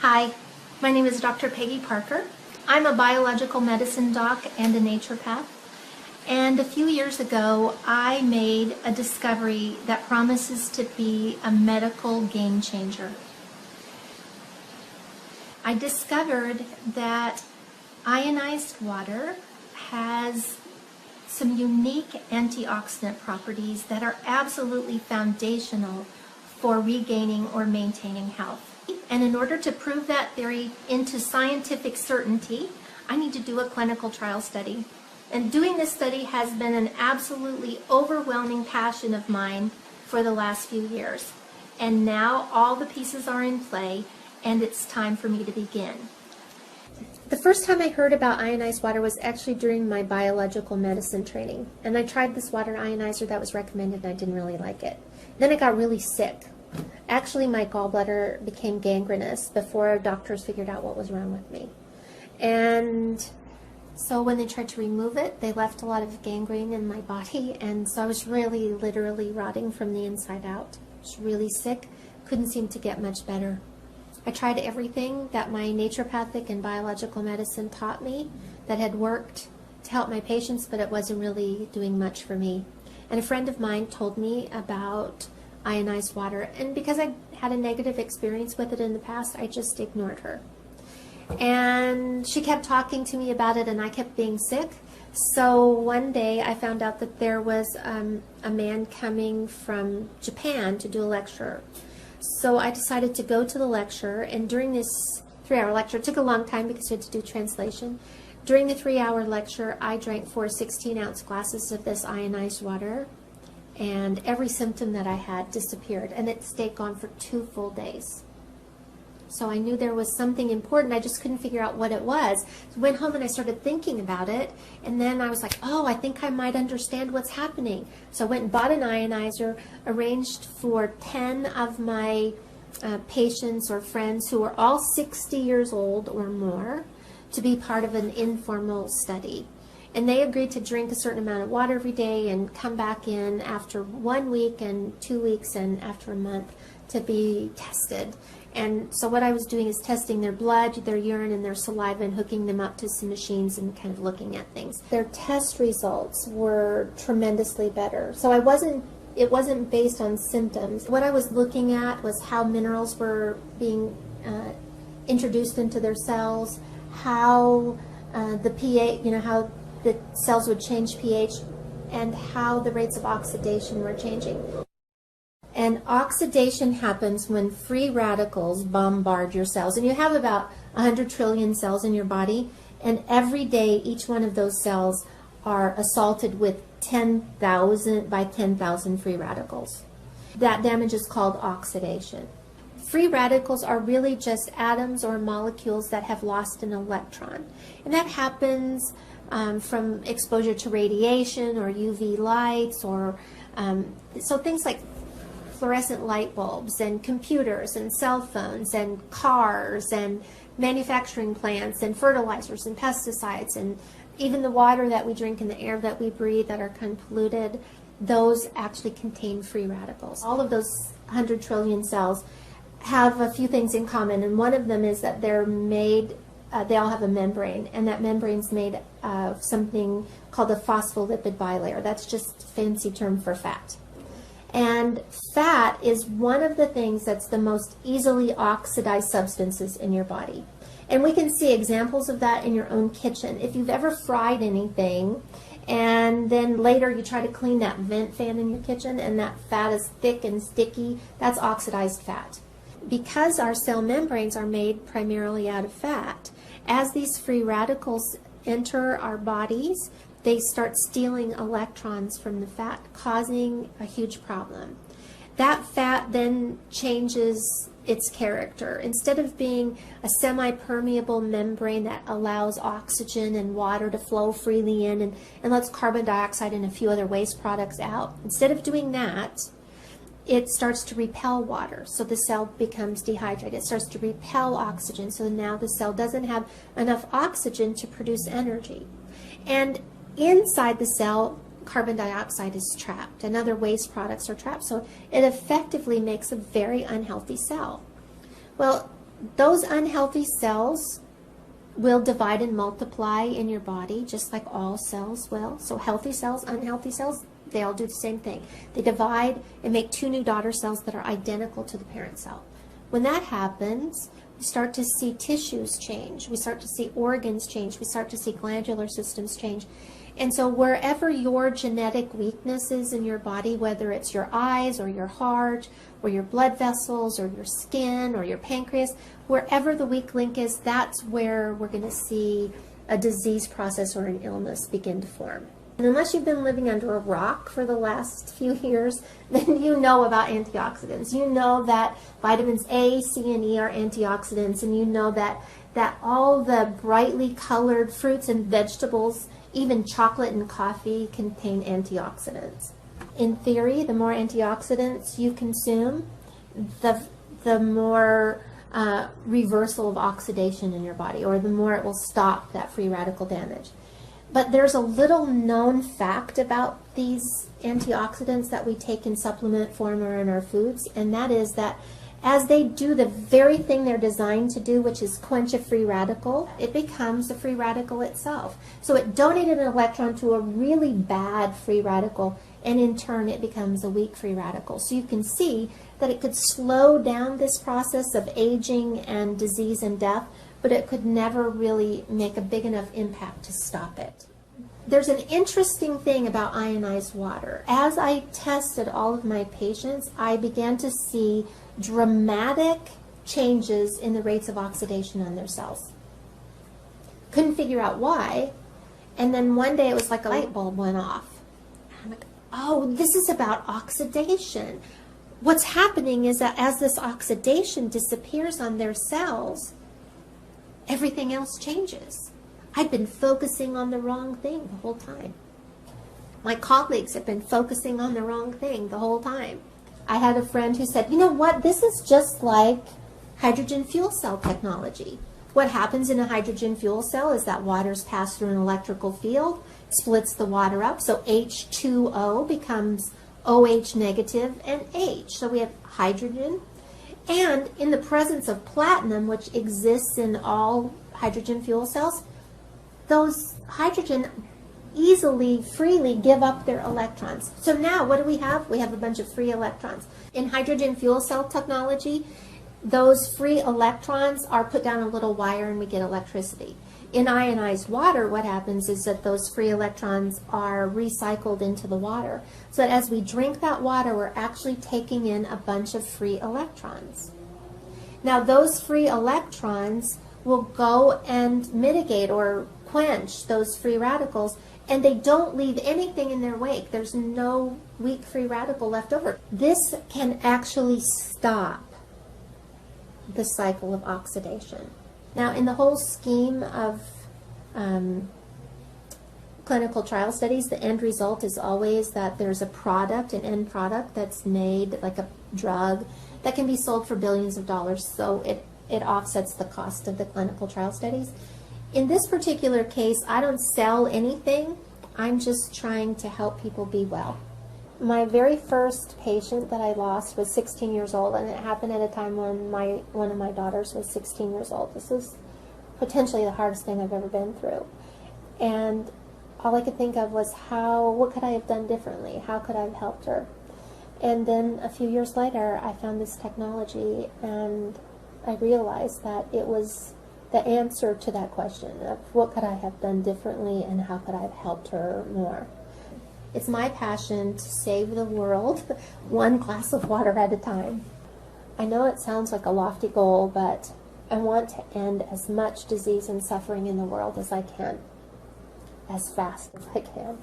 Hi, my name is Dr. Peggy Parker. I'm a biological medicine doc and a naturopath. And a few years ago, I made a discovery that promises to be a medical game changer. I discovered that ionized water has some unique antioxidant properties that are absolutely foundational for regaining or maintaining health. And in order to prove that theory into scientific certainty, I need to do a clinical trial study. And doing this study has been an absolutely overwhelming passion of mine for the last few years. And now all the pieces are in play, and it's time for me to begin. The first time I heard about ionized water was actually during my biological medicine training. And I tried this water ionizer that was recommended, and I didn't really like it. Then I got really sick. Actually, my gallbladder became gangrenous before doctors figured out what was wrong with me. And so when they tried to remove it, they left a lot of gangrene in my body, and so I was really literally rotting from the inside out. I was really sick, couldn't seem to get much better. I tried everything that my naturopathic and biological medicine taught me that had worked to help my patients, but it wasn't really doing much for me. And a friend of mine told me about ionized water, and because I had a negative experience with it in the past, I just ignored her. And she kept talking to me about it, and I kept being sick. So one day I found out that there was a man coming from Japan to do a lecture. So I decided to go to the lecture, and during this 3-hour lecture, it took a long time because we had to do translation. During the 3-hour lecture, I drank 4 16-ounce glasses of this ionized water, and every symptom that I had disappeared, and it stayed gone for 2 full days. So I knew there was something important, I just couldn't figure out what it was. So I went home and I started thinking about it, and then I was like, oh, I think I might understand what's happening. So I went and bought an ionizer, arranged for 10 of my patients or friends who were all 60 years old or more to be part of an informal study. And they agreed to drink a certain amount of water every day and come back in after 1 week and 2 weeks and after a month to be tested. And so what I was doing is testing their blood, their urine, and their saliva, and hooking them up to some machines and kind of looking at things. Their test results were tremendously better. So it wasn't based on symptoms. What I was looking at was how minerals were being introduced into their cells, how the pH, how the cells would change pH, and how the rates of oxidation were changing. And oxidation happens when free radicals bombard your cells. And you have about 100 trillion cells in your body, and every day each one of those cells are assaulted with 10,000 by 10,000 free radicals. That damage is called oxidation. Free radicals are really just atoms or molecules that have lost an electron. And that happens from exposure to radiation or UV lights, or so things like fluorescent light bulbs and computers and cell phones and cars and manufacturing plants and fertilizers and pesticides, and even the water that we drink and the air that we breathe that are kind of polluted, those actually contain free radicals. All of those 100 trillion cells have a few things in common, and one of them is that they're made, they all have a membrane, and that membrane's made of something called a phospholipid bilayer. That's just a fancy term for fat. And fat is one of the things that's the most easily oxidized substances in your body. And we can see examples of that in your own kitchen. If you've ever fried anything and then later you try to clean that vent fan in your kitchen and that fat is thick and sticky, that's oxidized fat. Because our cell membranes are made primarily out of fat, as these free radicals enter our bodies, they start stealing electrons from the fat, causing a huge problem. That fat then changes its character. Instead of being a semi-permeable membrane that allows oxygen and water to flow freely in and lets carbon dioxide and a few other waste products out, instead of doing that, it starts to repel water, so the cell becomes dehydrated. It starts to repel oxygen, so now the cell doesn't have enough oxygen to produce energy. And inside the cell, carbon dioxide is trapped and other waste products are trapped, so it effectively makes a very unhealthy cell. Well, those unhealthy cells will divide and multiply in your body just like all cells will. So healthy cells, unhealthy cells, they all do the same thing. They divide and make two new daughter cells that are identical to the parent cell. When that happens, we start to see tissues change. We start to see organs change. We start to see glandular systems change. And so wherever your genetic weakness is in your body, whether it's your eyes or your heart or your blood vessels or your skin or your pancreas, wherever the weak link is, that's where we're going to see a disease process or an illness begin to form. And unless you've been living under a rock for the last few years, then you know about antioxidants. You know that vitamins A, C, and E are antioxidants, and you know that all the brightly colored fruits and vegetables, even chocolate and coffee, contain antioxidants. In theory, the more antioxidants you consume, the more reversal of oxidation in your body, or the more it will stop that free radical damage. But there's a little known fact about these antioxidants that we take in supplement form or in our foods, and that is that as they do the very thing they're designed to do, which is quench a free radical, it becomes a free radical itself. So it donated an electron to a really bad free radical, and in turn it becomes a weak free radical. So you can see that it could slow down this process of aging and disease and death, but it could never really make a big enough impact to stop it. There's an interesting thing about ionized water. As I tested all of my patients, I began to see dramatic changes in the rates of oxidation on their cells. Couldn't figure out why, and then one day it was like a light bulb went off. I'm like, oh, this is about oxidation. What's happening is that as this oxidation disappears on their cells, everything else changes. I've been focusing on the wrong thing the whole time. My colleagues have been focusing on the wrong thing the whole time. I had a friend who said, you know what, this is just like hydrogen fuel cell technology. What happens in a hydrogen fuel cell is that water's passed through an electrical field, splits the water up, so H2O becomes OH negative and H. So we have hydrogen, and in the presence of platinum, which exists in all hydrogen fuel cells, those hydrogen easily, freely give up their electrons. So now what do we have? We have a bunch of free electrons. In hydrogen fuel cell technology, those free electrons are put down a little wire and we get electricity. In ionized water, what happens is that those free electrons are recycled into the water. So that as we drink that water, we're actually taking in a bunch of free electrons. Now those free electrons will go and mitigate or quench those free radicals, and they don't leave anything in their wake. There's no weak free radical left over. This can actually stop the cycle of oxidation. Now, in the whole scheme of clinical trial studies, the end result is always that there's a product, an end product that's made, like a drug, that can be sold for billions of dollars, so it offsets the cost of the clinical trial studies. In this particular case, I don't sell anything. I'm just trying to help people be well. My very first patient that I lost was 16 years old, and it happened at a time when one of my daughters was 16 years old. This was potentially the hardest thing I've ever been through. And all I could think of was what could I have done differently? How could I have helped her? And then a few years later, I found this technology, and I realized that it was the answer to that question of what could I have done differently and how could I have helped her more. It's my passion to save the world one glass of water at a time. I know it sounds like a lofty goal, but I want to end as much disease and suffering in the world as I can, as fast as I can.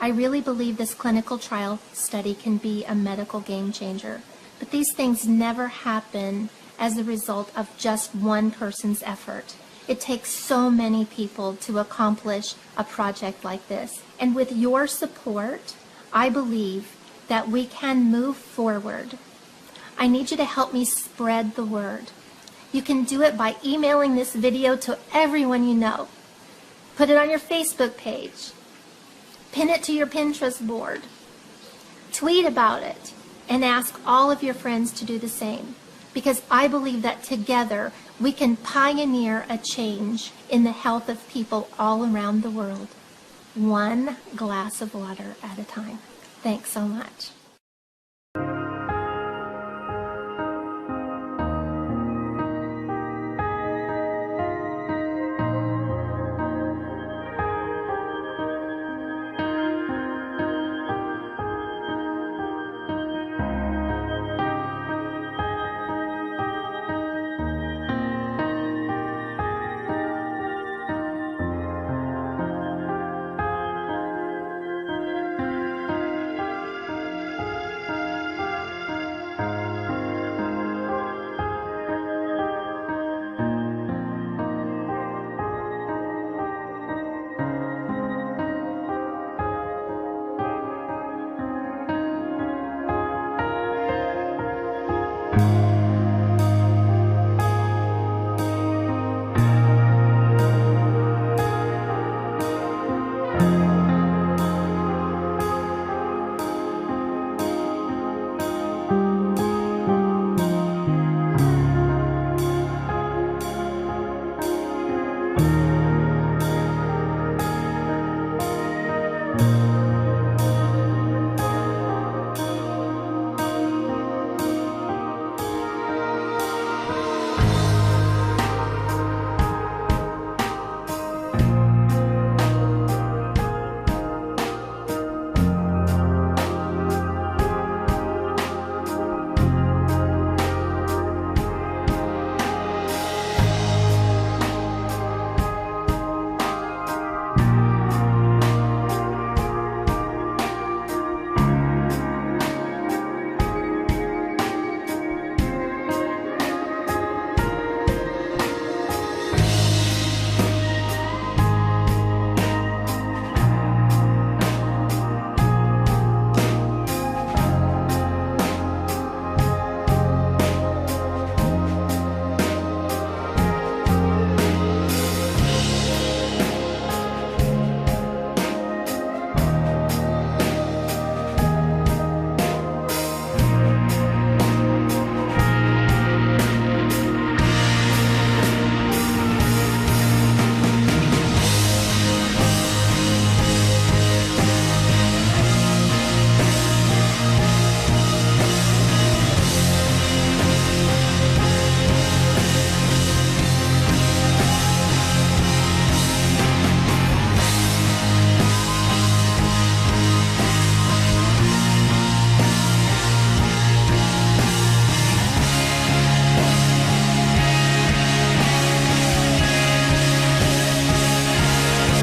I really believe this clinical trial study can be a medical game changer, but these things never happen as a result of just one person's effort. It takes so many people to accomplish a project like this. And with your support, I believe that we can move forward. I need you to help me spread the word. You can do it by emailing this video to everyone you know. Put it on your Facebook page. Pin it to your Pinterest board. Tweet about it and ask all of your friends to do the same. because I believe that together we can pioneer a change in the health of people all around the world, one glass of water at a time. Thanks so much.